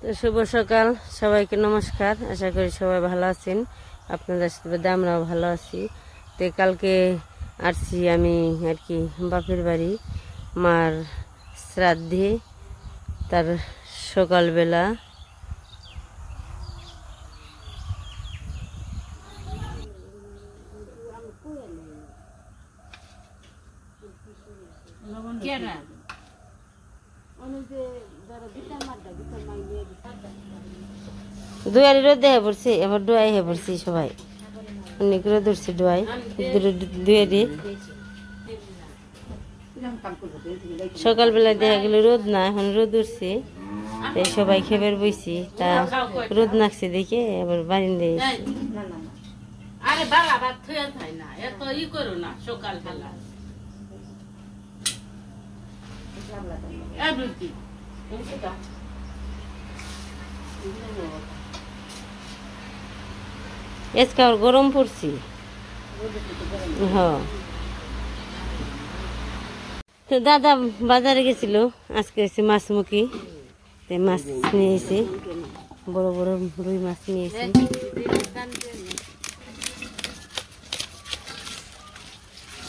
তো শুভ সকাল সবাইকে নমস্কার। আশা করি সবাই ভালো আছেন, আপনাদের সাথে আমরাও ভালো আছি। তো কালকে আসছি আমি আর কি বাপের বাড়ি মার শ্রাদ্ধে, তার সকালবেলা দুয়ারি রোদ দেখা পড়ছে, এবার ডোয়াই হয়ে পড়ছি সবাই, অনেক রোদ উঠছে ডোয়াই দুয়ারি। সকালবেলা দেখা গেল রোদ না, এখন রোদ উঠছে, তাই সবাই খেবার বইছি। তা রোদ নাকছে দেখে এবার বারিন্দায় আরে বাবা ভাত থুয়ে যায় না, এত ই করো না সকালবেলা। আজকে আবার গরম পড়ছি। হ্যাঁ, তো দাদা বাজারে গেছিল, আজকে এসে মাছমুখী, মাছ নিয়ে এসে বড় বড় রুই মাছ নিয়ে এসে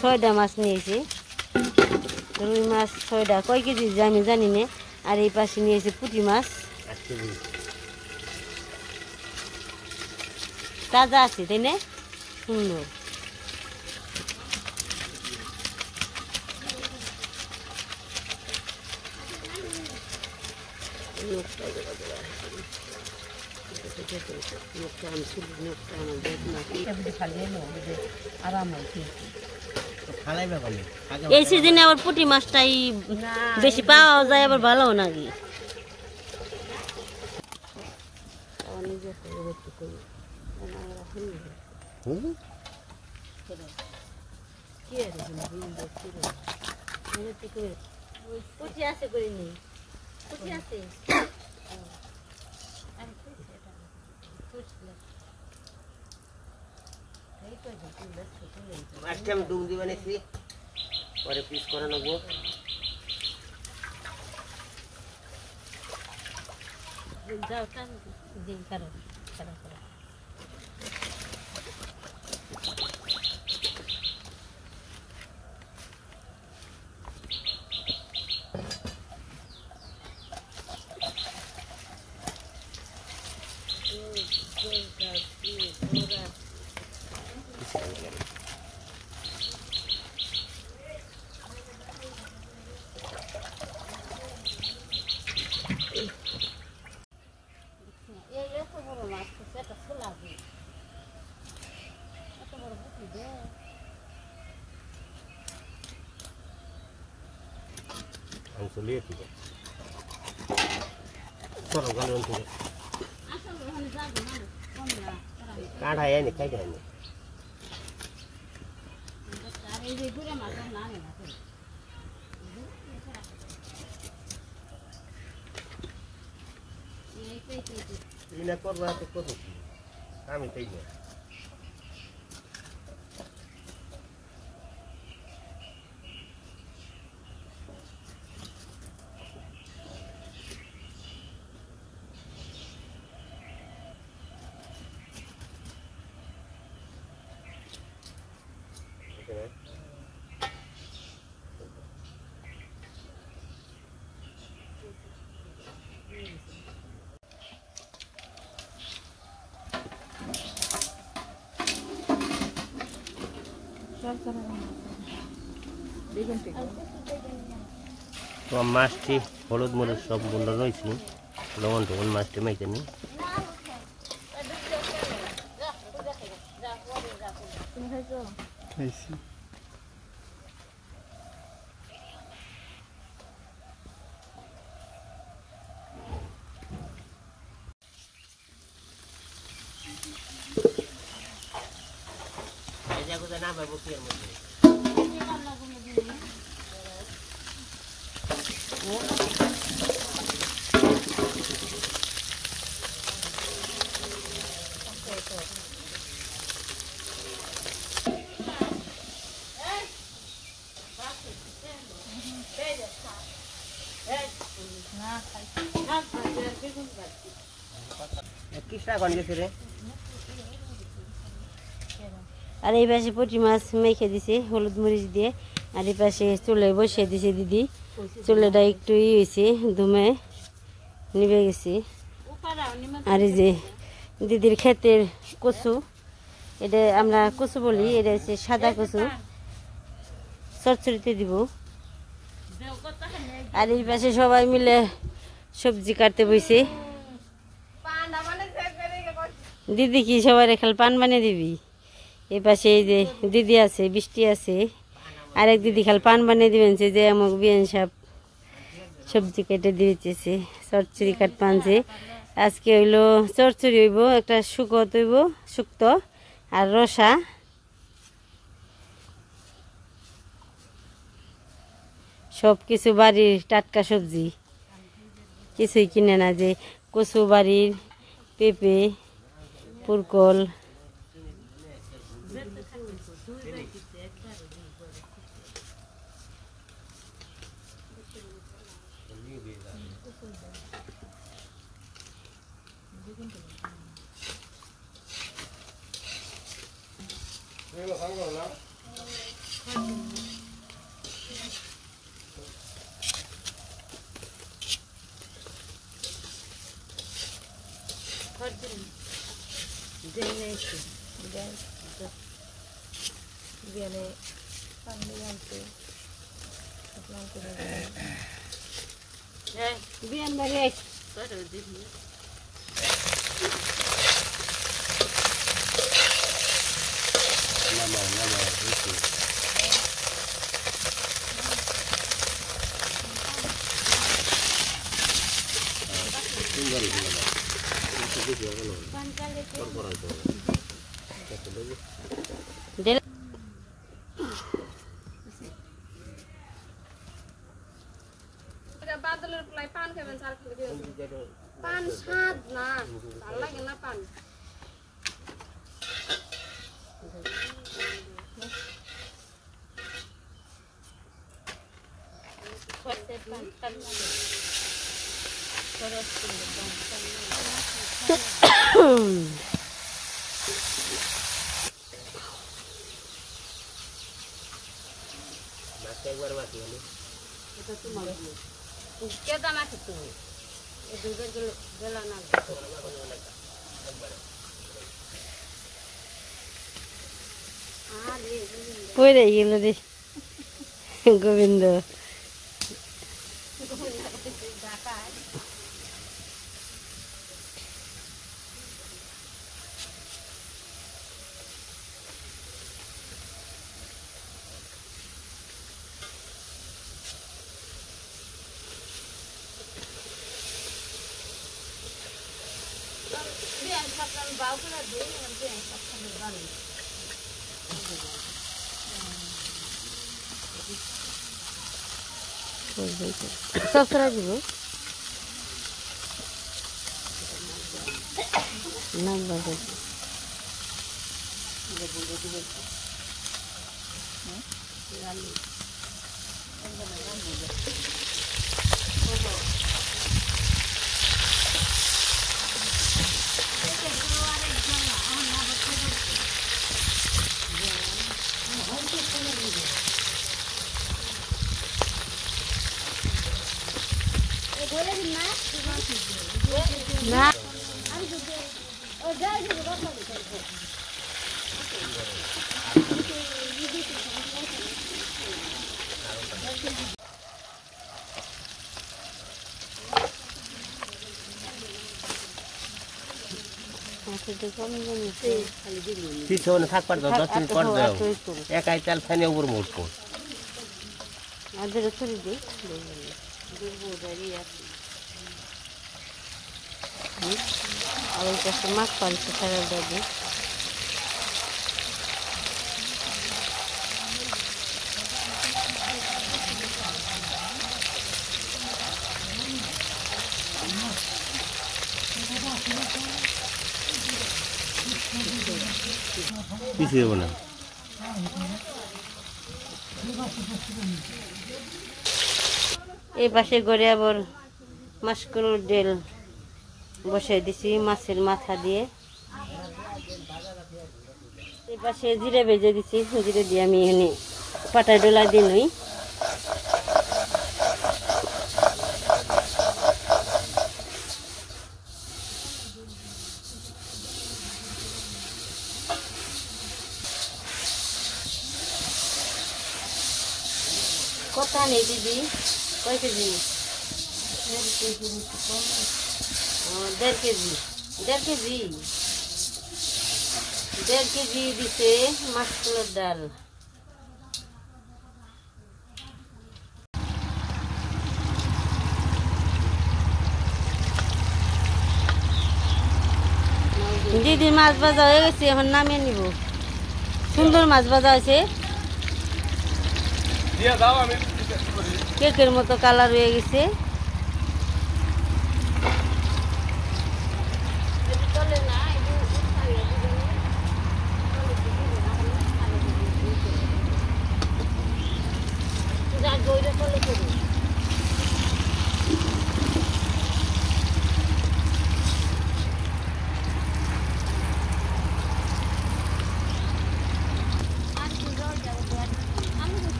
6টা মাছ নিয়েছি। রুই মাছ 6টা, কয় কেজি আমি জানি না। আর এই পাশে নিয়েছে পুঁটি মাছ, তাজা আছে তাই না, সুন্দর। এই সিজনে আবার পুঁটি মাছটাই বেশি পাওয়া যায়, আবার ভালো নাকি। পুঁটি আছে করে নেই, পুঁটি আছে। মাছটা আমি ডুব দিয়ে বানিয়েছি, পরে পিস করে নেবো। যাও দিন কারো খারাপ করে কাঁড়া যায় না, খাই যায় না। করবো কত আমি তাই না। মাছটি হলুদ মরিচ সব বন্ধ রয়েছে, লবণ টবণ মাছটি মেখে নি। না পাবো কি এর মধ্যে না খাই না আর এই পাশে পুঁটি মাছ মেখে দিছে হলুদ মরিচ দিয়ে, আর এই পাশে চুলে বসিয়ে দিছে দিদি। চুলেটা একটু হয়েছে, ধুমে নিভে গেছে। আর এই যে দিদির ক্ষেতের কচু, এটা আমরা কচু বলি, এটা হচ্ছে সাদা কচু, চচ্চড়িতে দিব। আর এই পাশে সবাই মিলে সবজি কাটতে বইছে। দিদি কি সবাই খাল পান বানিয়ে দিবি? এই পাশে এই যে দিদি আছে, বৃষ্টি আছে, আরেক দিদি খাল পান বানিয়ে দিবেন, যে আমাকে বিয়ান সাহেব সবজি কেটে দিয়েছে, চচ্চড়ি কাট পানছে। আজকে হইলো চচ্চড়ি হইব, একটা শুকত হইব, শুক্তো আর রসা। সব কিছু বাড়ির টাটকা সবজি, কিছুই কিনে না। যে কচু বাড়ির, পেঁপে, পুরকল, বিয়ান বাড়ি বাদলের প্লাই পান খাবেন, স্যার পান স্বাদ না, ভালো লাগে না পান। কেদানা খেতে গেলা না পড়ে গেল রে গোবিন্দ। সব সরা দিব না বাবা। না পিছনে থাকবার দাও, 10 মিনিট পর দাও, একাই তেল ফেনে উপর মুড়বো। আদের ছড়ি দিই আর ওই পাশে মাছ পালছে সারা দাদি। কিছু দেবো না। এই পাশে গড়ে আবার মাসকলুর ডেল বসিয়ে দিছি মাছের মাথা দিয়ে। এই পাশে জিরে ভেজে দিছি, জিরে দিয়ে আমি এখানে পাটায় ডোলা দিয়ে নই। কত নেই দিদি? কয় কেজি? 1.5 কেজি। 1.5 কেজি। 1.5 কেজি দিছে মাসকলার ডাল। দিদি মাছ ভাজা হয়ে গেছে, এখন নামিয়ে নিব। সুন্দর মাছ ভাজা হয়েছে, কেকের মতো কালার হয়ে গেছে।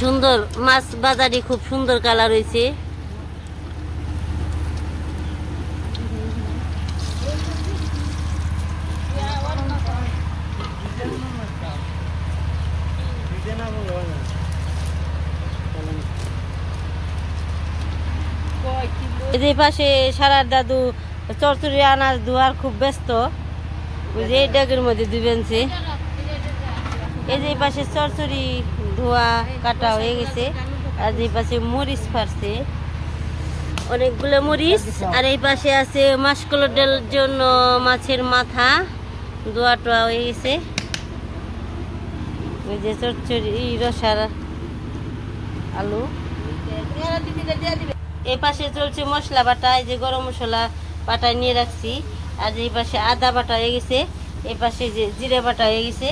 সুন্দর মাছ বাজারে খুব সুন্দর কালার হয়েছে। এই পাশে সারার দাদু চরচুরি আনাজ ধোয়ার খুব ব্যস্ত, ওই যে ডেগের মধ্যে দুবেনছে। এই যে পাশে চরচুরি ধোয়া কাটা হয়ে গেছে, আর এই পাশে মরিচ ফাটছে অনেকগুলো মরিচ। আর এই পাশে আছে মাসকলার ডালের জন্য মাছের মাথা ধোয়া টোয়া হয়ে গেছে। ওই যে চরচুরি রসার আলু। এই পাশে চলছে মশলা বাটা, এই যে গরম মশলা বাটা নিয়ে রাখছি। আর এই পাশে আদা বাটা হয়ে গেছে, এই পাশে যে জিরে বাটা হয়ে গেছে,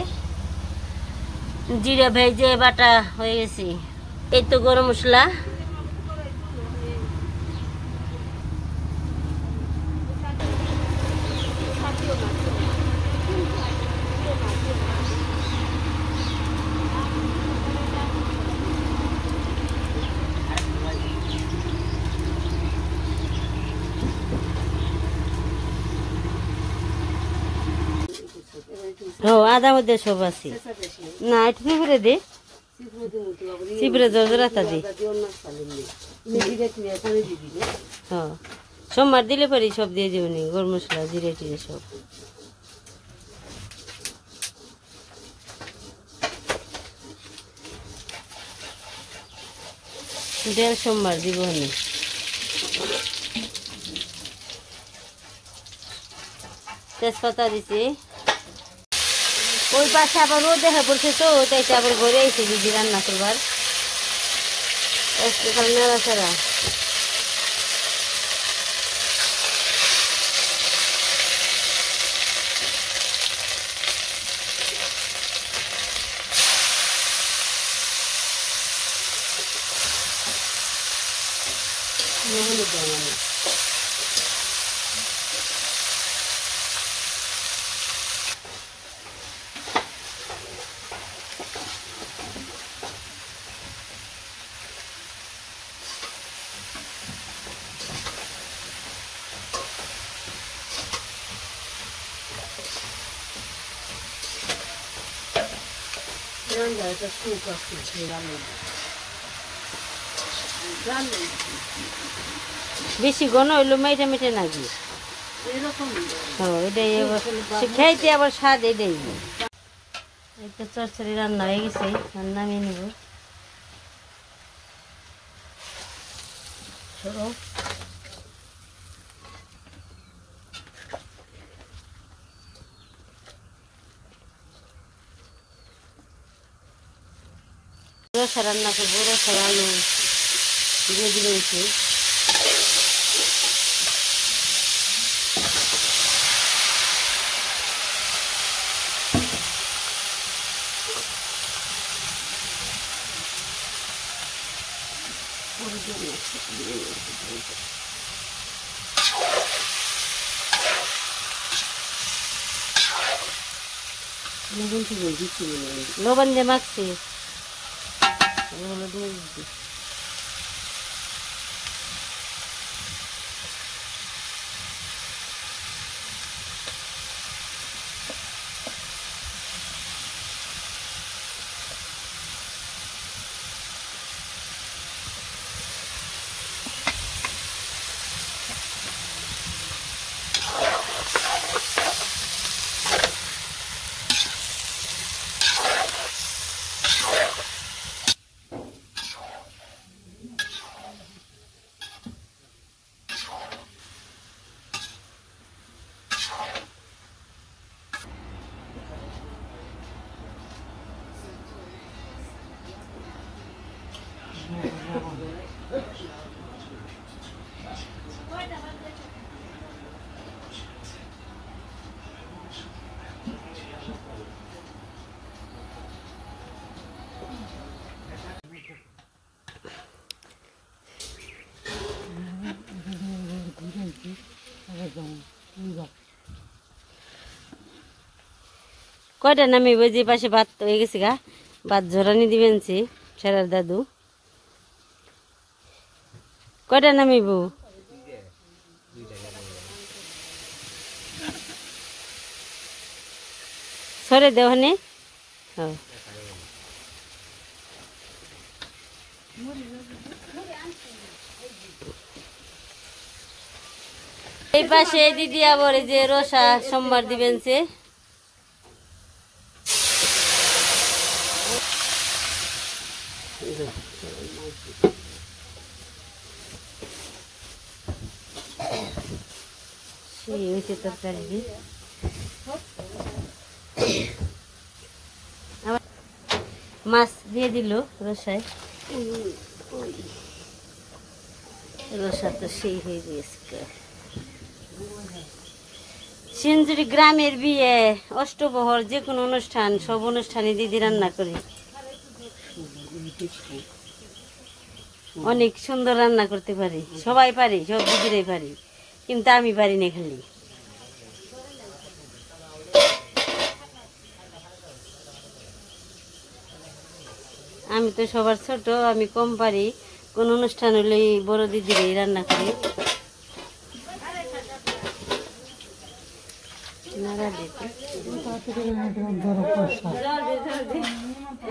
জিরে ভেজে বাটা হয়ে গেছে। এই তো গরম মশলা। ও আদা মধ্যে সব আছে না, একটু করে দে, চিপড়ে জরাতা দে। হ্যাঁ, সোমবার দিলে পরে সব দিয়ে দিবনি, গরম মশলা জিরে টিরে সব। ডাল সোমবার দিব নি। তেজপাতা দিছি। ওই পাশে আবার রোদ দেখা পড়ছে, তো তাইতে আবার ঘরে আইছে দিদি রান্না করবার। নাড়াচাড়া বেশি ঘন হইলো মেটে মেটে নাকি এটাই খাইতে আবার স্বাদ। এটাই এই তো চরচড়ি রান্না হয়ে গেছে, নামিয়ে নিব। রসা রান্না করবো, রসার আলু দিয়ে দিয়েছি। লবণ দিয়ে মাখছি, হলুদ মরিচ দিই। কয়টা নামিব? যে পাশে ভাত হয়ে গেছে গা, ভাত ঝরানি দিবেন সেরার দাদু। কয়টা নামিব? সরে দেওয়ানে এই পাশে দিদি আবার এই যে রসা সোমবার দিবেন সে। সেই হয়েছে তরকারি। আবার মাছ দিয়ে দিল রসায়। রসা তো সেই হয়ে গেছে। সিঞ্জুরি গ্রামের বিয়ে, অষ্টপ্রহর, যে কোনো অনুষ্ঠান, সব অনুষ্ঠানে দিদি রান্না করে। অনেক সুন্দর রান্না করতে পারি, সবাই পারি, সব দিদিরাই পারি, কিন্তু আমি পারি না খালি। আমি তো সবার ছোট, আমি কম পারি। কোন অনুষ্ঠান হলে বড় দিদিরাই রান্না করি।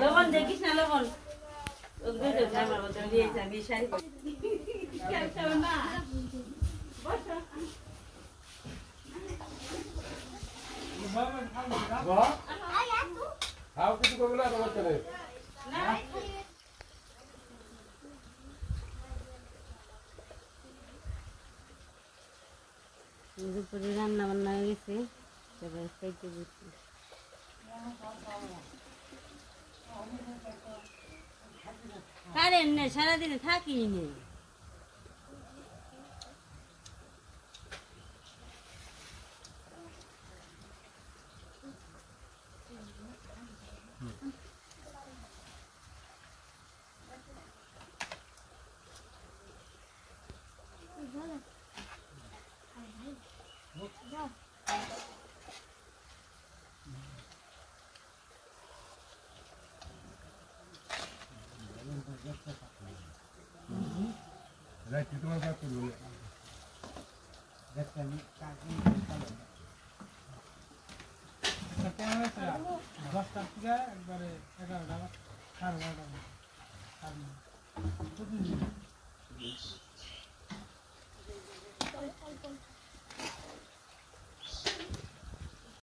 লবণ দেখিস না, লবণ দুপুরে রান্না বান্না হয়ে গেছে, সবাই খাইতে বসছি। কারেন্ট নেই, সারাদিনে থাকি নেই।